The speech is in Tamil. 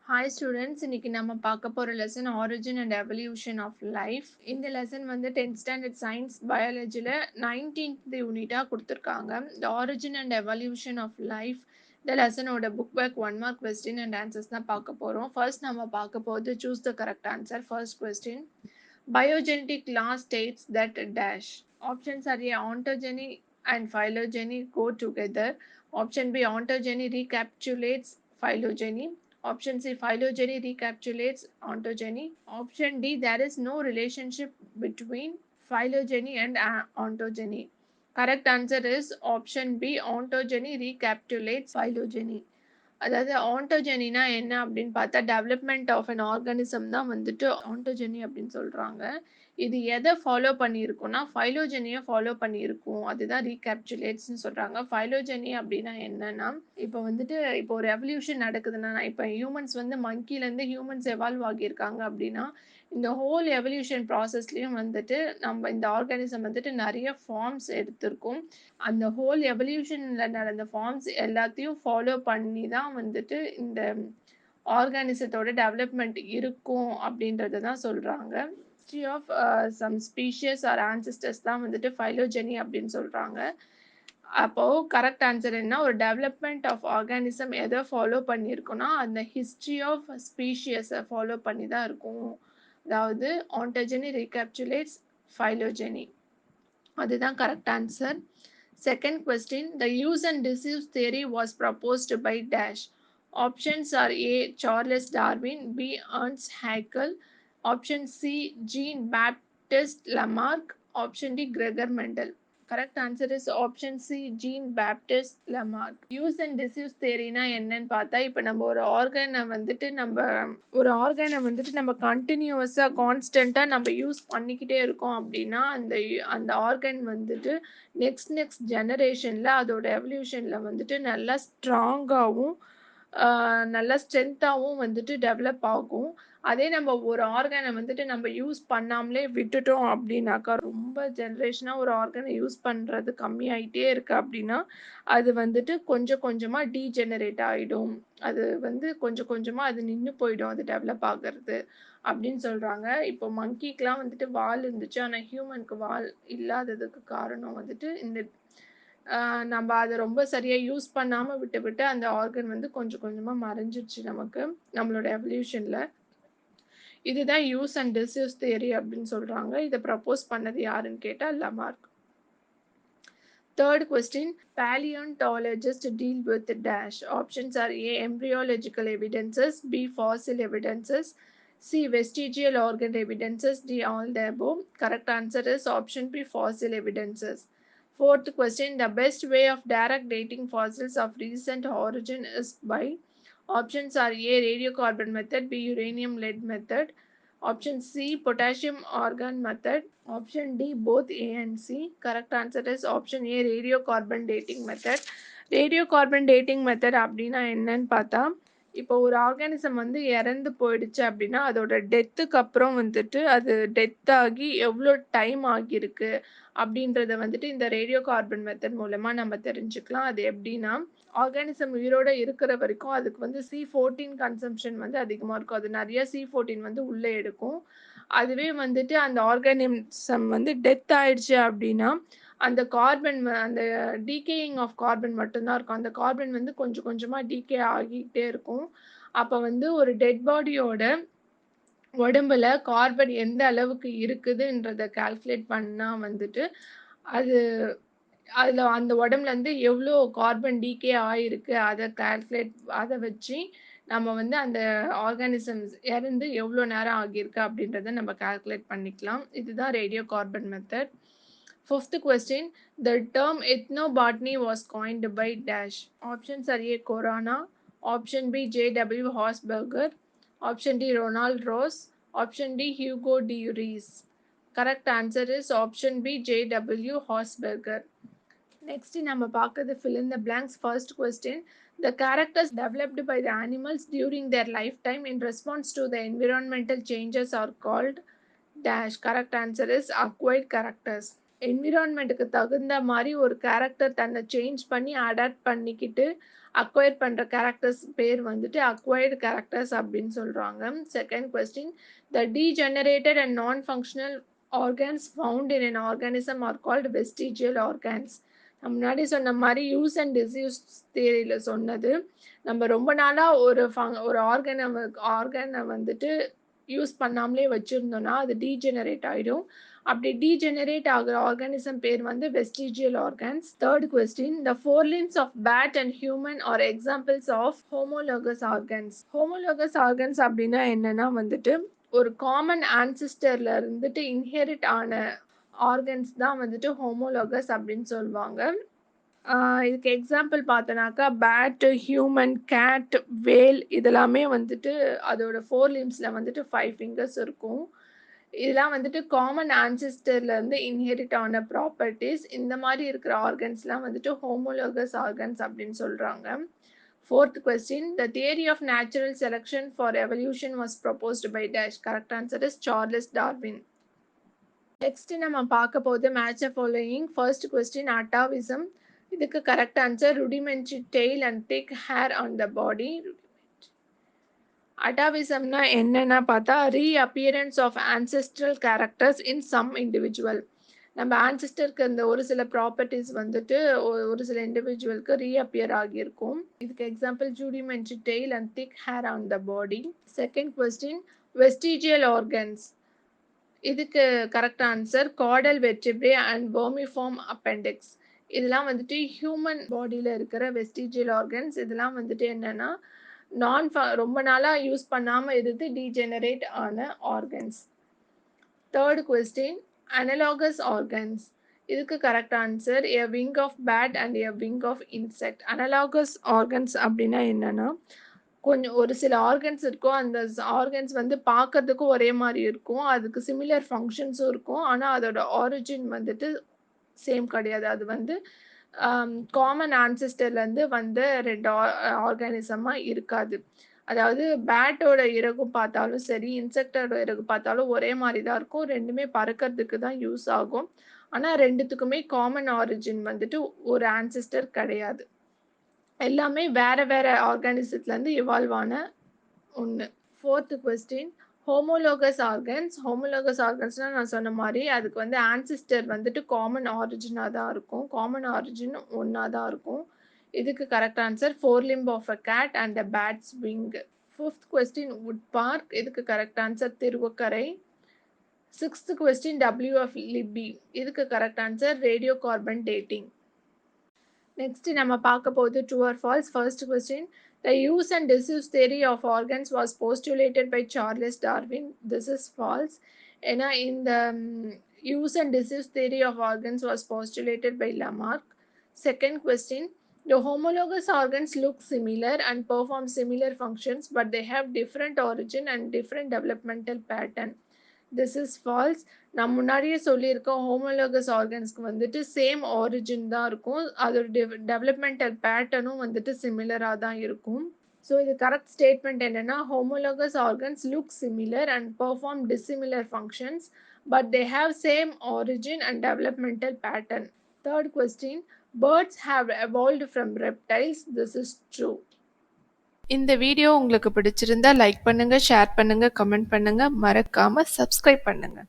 Hi students, இன்னைக்கு நம்ம பார்க்க போற lesson Origin and Evolution of Life. இந்த lesson வந்து 10th standard science biologyல 19th unit கொடுத்திருக்காங்க. The Origin and Evolution of Life. இந்த lesson ஓட book back 1 mark question and answers தான் பார்க்க போறோம். First நம்ம பார்க்க போறது choose the correct answer. First question. Biogenetic law states that dash. Options are A. Ontogeny and phylogeny go together. Option B. Ontogeny recapitulates phylogeny. Option C. Phylogeny recapitulates ontogeny. Option D. There is no relationship between phylogeny and ontogeny. Correct answer is option B. Ontogeny recapitulates phylogeny. அதாவது ஆன்டோஜெனினா என்ன அப்படின்னு பார்த்தா டெவலப்மெண்ட் ஆஃப் அன் ஆர்கானிசம் தான் வந்துட்டு ஆன்டோஜெனி அப்படின்னு சொல்கிறாங்க. இது எதை ஃபாலோ பண்ணியிருக்கும்னா ஃபைலோஜெனியை ஃபாலோ பண்ணியிருக்கும். அதுதான் ரீகேப்சுலேட்ஸ்னு சொல்கிறாங்க. ஃபைலோஜெனி அப்படின்னா என்னன்னா இப்போ வந்துட்டு இப்போ ஒரு ரெவல்யூஷன் நடக்குதுன்னா இப்போ ஹியூமன்ஸ் வந்து மங்கிலேருந்து ஹியூமன்ஸ் எவால்வ் ஆகியிருக்காங்க அப்படின்னா இந்த ஹோல் எவல்யூஷன் ப்ராசஸ்லேயும் வந்துட்டு நம்ம இந்த ஆர்கானிசம் வந்துட்டு நிறைய ஃபார்ம்ஸ் எடுத்திருக்கும். அந்த ஹோல் எவல்யூஷனில் நடந்த ஃபார்ம்ஸ் எல்லாத்தையும் ஃபாலோ பண்ணி தான் வந்துட்டு இந்த ஆர்கானிசத்தோட டெவலப்மெண்ட் இருக்கும் அப்படின்றத தான் சொல்கிறாங்க. History of some species are ancestors தான் வந்துட்டு ஃபைலோஜெனி அப்படின்னு சொல்கிறாங்க. அப்போது கரெக்ட் ஆன்சர் என்ன, ஒரு டெவலப்மெண்ட் ஆஃப் ஆர்கானிசம் எதை ஃபாலோ பண்ணியிருக்கோன்னா அந்த ஹிஸ்ட்ரி ஆஃப் ஸ்பீஷியஸை ஃபாலோ பண்ணி தான் இருக்கும். அதாவது ஆன்டோஜெனி ரீகேப்சுலேட்ஸ் ஃபைலோஜெனி, அதுதான் correct answer. Second question, the use and disuse theory was proposed by dash. Options are A. Charles Darwin, B. Ernst Haeckel, option C. Jean-Baptiste Lamarck, option D. Gregor Mendel. Correct answer is option C. Jean-Baptiste Lamarck. Use and disuse theoryனா என்னன்னு பார்த்தா இப்போ நம்ம ஒரு ஆர்கனை வந்துட்டு நம்ம கண்டினியூவஸாக கான்ஸ்டண்ட்டாக நம்ம யூஸ் பண்ணிக்கிட்டே இருக்கோம் அப்படின்னா அந்த ஆர்கன் வந்துட்டு நெக்ஸ்ட் ஜெனரேஷனில் அதோட எவல்யூஷனில் வந்துட்டு நல்லா ஸ்ட்ராங்காகவும் நல்லா ஸ்ட்ரென்த்தாகவும் வந்துட்டு டெவலப் ஆகும். அதே நம்ம ஒரு ஆர்கனை வந்துட்டு நம்ம யூஸ் பண்ணாமலே விட்டுட்டோம் அப்படின்னாக்கா ரொம்ப ஜென்ரேஷனாக ஒரு ஆர்கனை யூஸ் பண்ணுறது கம்மியாயிட்டே இருக்கு அப்படின்னா அது வந்துட்டு கொஞ்சம் கொஞ்சமாக டீஜெனரேட் ஆகிடும். அது வந்து கொஞ்சம் கொஞ்சமாக அது நின்று போயிடும், அது டெவலப் ஆகிறது அப்படின்னு சொல்கிறாங்க. இப்போ மங்கிக்கெலாம் வந்துட்டு வால் இருந்துச்சு, ஆனால் ஹியூமனுக்கு வால் இல்லாததுக்கு காரணம் வந்துட்டு இந்த நம்ம அதை ரொம்ப சரியாக யூஸ் பண்ணாமல் விட்டு அந்த ஆர்கன் வந்து கொஞ்சம் கொஞ்சமாக மறைஞ்சிருச்சு நமக்கு நம்மளோட எவல்யூஷனில். இதுதான் யூஸ் அண்ட் டிஸ்யூஸ் தியரி அப்படின்னு சொல்கிறாங்க. இதை ப்ரப்போஸ் பண்ணது யாருன்னு கேட்டால் Lamarck. Third question, paleontologists deal with dash. Options are A. Embryological evidences, B. Fossil evidences, C. Vestigial organ evidences, D. All the above. Correct answer is option B. Fossil evidences. Fourth question, the best way of direct dating fossils of recent origin is by. Options are A. Radiocarbon method, B. Uranium lead method, option C. Potassium argon method, option D. both A and C. Correct answer is option A. Radiocarbon dating method. Radiocarbon dating method அப்படின்னா என்னன்னு பார்த்தா இப்போ ஒரு ஆர்கானிசம் வந்து இறந்து போயிடுச்சு அப்படின்னா அதோட டெத்துக்கு அப்புறம் வந்துட்டு அது டெத் ஆகி எவ்வளோ டைம் ஆகியிருக்கு அப்படின்றத வந்துட்டு இந்த ரேடியோ கார்பன் மெத்தட் மூலமாக நம்ம தெரிஞ்சுக்கலாம். அது எப்படின்னா ஆர்கானிசம் உயிரோட இருக்கிற வரைக்கும் அதுக்கு வந்து C14 கன்சம்ஷன் வந்து அதிகமாக இருக்கும். அது நிறைய C14 வந்து உள்ளே எடுக்கும். அதுவே வந்துட்டு அந்த ஆர்கானிசம் வந்து டெத் ஆயிடுச்சு அப்படின்னா அந்த கார்பன் அந்த டீகேயிங் ஆஃப் கார்பன் மட்டும்தான் இருக்கும். அந்த கார்பன் வந்து கொஞ்சம் கொஞ்சமாக டீகே ஆகிக்கிட்டே இருக்கும். அப்போ வந்து ஒரு டெட் பாடியோட உடம்புல கார்பன் எந்த அளவுக்கு இருக்குதுன்றத கால்குலேட் பண்ணால் வந்துட்டு அது அதில் அந்த உடம்புலேருந்து எவ்வளோ கார்பன் டீகே ஆகிருக்கு அதை வச்சு நம்ம வந்து அந்த ஆர்கானிசம்ஸ் இறந்து எவ்வளோ நேரம் ஆகியிருக்கு அப்படின்றத நம்ம கால்குலேட் பண்ணிக்கலாம். இதுதான் radio carbon method. Fifth question, the term ethnobotany was coined by dash. Options are A. Corona, option B. J.W. Hausberger, option D. Ronald Ross, option D. Hugo de Vries. Correct answer is option B. J.W. Hausberger. Next நம்ம பார்க்குறது fill in the blanks. First question, the characters developed by the animals during their lifetime in response to the environmental changes are called dash. Correct answer is acquired characters. என்விரான்மெண்ட்டுக்கு தகுந்த மாதிரி ஒரு கேரக்டர் தன்னை சேஞ்ச் பண்ணி அடாப்ட் பண்ணிக்கிட்டு அக்வயர் பண்ற கேரக்டர்ஸ் பேர் வந்துட்டு அக்வைர்டு கேரக்டர்ஸ் அப்படின்னு சொல்றாங்க. Second question, the degenerated and non functional organs found in an organism are called vestigial organs. நான் முன்னாடி சொன்ன மாதிரி யூஸ் அண்ட் டிஸ்யூஸ் தியரியில சொன்னது. நம்ம ரொம்ப நாளா ஒரு ஆர்கனை வந்துட்டு யூஸ் பண்ணாமலே வச்சிருந்தோம்னா அது டீஜெனரேட் ஆயிடும். அப்படி டீஜெனரேட் ஆகிற ஆர்கானிசம் பேர் வந்து vestigial organs. Third question, the fore limbs of bat and human are examples of homologous organs. Homologous organs அப்படின்னா என்னன்னா வந்துட்டு ஒரு காமன் ஆன்சிஸ்டர்ல இருந்துட்டு இன்ஹெரிட் ஆன ஆர்கன்ஸ் தான் வந்துட்டு ஹோமோலோகஸ் அப்படின்னு சொல்லுவாங்க. இதுக்கு எக்ஸாம்பிள் பார்த்தோன்னாக்கா பேட், ஹியூமன், கேட், வேல் இதெல்லாமே வந்துட்டு அதோட 4 லிம்ஸ்ல வந்துட்டு 5 ஃபிங்கர்ஸ் இருக்கும். இதெல்லாம் வந்துட்டு காமன் ஆன்சிஸ்டர்ல இருந்து இன்ஹெரிட் ஆன ப்ராப்பர்ட்டிஸ். இந்த மாதிரி இருக்கிற ஆர்கன்ஸ்லாம் வந்துட்டு ஹோமோலோகஸ் ஆர்கன்ஸ் அப்படின்னு சொல்றாங்க. Fourth question, the theory of natural selection for evolution was proposed by dash. Correct answer is Charles Darwin. Next நம்ம பார்க்க போது match the following. First question, atavism. இதுக்கு correct answer rudimentary tail and thick hair on the body. atavismனா என்னன்னா பார்த்தா reappearance of ancestral characters in some individual. நம்ம ஆன்சிஸ்டருக்கு இந்த ஒரு சில ப்ராப்பர்ட்டிஸ் வந்துட்டு ஒரு சில இண்டிவிஜுவலுக்கு ரீஅப்பியர் ஆகியிருக்கும். இதுக்கு example rudimentary tail and thick hair on the body. Second question, vestigial organs. இதுக்கு correct answer caudal vertebrae and vermiform appendix. இதெல்லாம் வந்துட்டு ஹியூமன் பாடியில் இருக்கிற வெஸ்டிஜியல் ஆர்கன்ஸ். இதெல்லாம் வந்துட்டு என்னன்னா ரொம்ப நாளாக யூஸ் பண்ணாமல் இருந்து டீஜெனரேட் ஆன organs. Third question, analogous organs. இதுக்கு correct answer a wing of bat and a wing of insect. Analogous organs அப்படின்னா என்னன்னா கொஞ்சம் ஒரு சில ஆர்கன்ஸ் இருக்கும். அந்த ஆர்கன்ஸ் வந்து பார்க்கறதுக்கும் ஒரே மாதிரி இருக்கும். அதுக்கு சிமிலர் ஃபங்க்ஷன்ஸும் இருக்கும். ஆனால் அதோட ஆரிஜின் வந்துட்டு சேம் கிடையாது. அது வந்து காமன் ஆன்சிஸ்டர்லேருந்து வந்த 2 ஆர்கானிசமாக இருக்காது. அதாவது பேட்டோட இறகு பார்த்தாலும் சரி, இன்செக்டோட இறகு பார்த்தாலும் ஒரே மாதிரி தான் இருக்கும். ரெண்டுமே பறக்கிறதுக்கு தான் யூஸ் ஆகும். ஆனால் ரெண்டுத்துக்குமே காமன் ஆரிஜின் வந்துட்டு ஒரு ஆன்சிஸ்டர் கிடையாது. எல்லாமே வேற வேற ஆர்கானிசத்துலேருந்து இவால்வ் ஆன ஒன்று. Fourth question, homologous organs. Homologous ஆர்கன்ஸ்னால் நான் சொன்ன மாதிரி அதுக்கு வந்து ஆன்சிஸ்டர் வந்துட்டு காமன் ஆரிஜினாக தான் இருக்கும். காமன் ஆரிஜின் ஒன்றா தான் இருக்கும். இதுக்கு correct answer 4 limb of a cat and a bat's wing. Fifth question, wood park. இதுக்கு correct answer Thiruvakkarai. Sixth question, W of Libby. இதுக்கு correct answer radio carbon dating. Next நம்ம பார்க்க போது true or false. First question, the use and disuse theory of organs was postulated by Charles Darwin. This is false. ஏன்னா இந்த use and disuse theory of organs was postulated by Lamarck. Second question, the homologous organs look similar and perform similar functions, but they have different origin and different developmental pattern. This is false. நான் முன்னாடியே சொல்லியிருக்கோம், ஹோமோலோகஸ் ஆர்கன்ஸ்க்கு வந்துட்டு சேம் ஆரிஜின் தான் இருக்கும். அதோட டெவலப்மெண்டல் பேட்டர்னும் வந்துட்டு சிமிலராக தான் இருக்கும். ஸோ இது கரெக்ட் ஸ்டேட்மெண்ட் என்னென்னா, homologous organs look similar and perform dissimilar functions, but they have same origin and developmental pattern. Third question, birds have evolved from reptiles. This is true. இந்த வீடியோ உங்களுக்கு பிடிச்சிருந்தா லைக் பண்ணுங்க, ஷேர் பண்ணுங்க, கமெண்ட் பண்ணுங்க, மறக்காம சப்ஸ்கிரைப் பண்ணுங்க.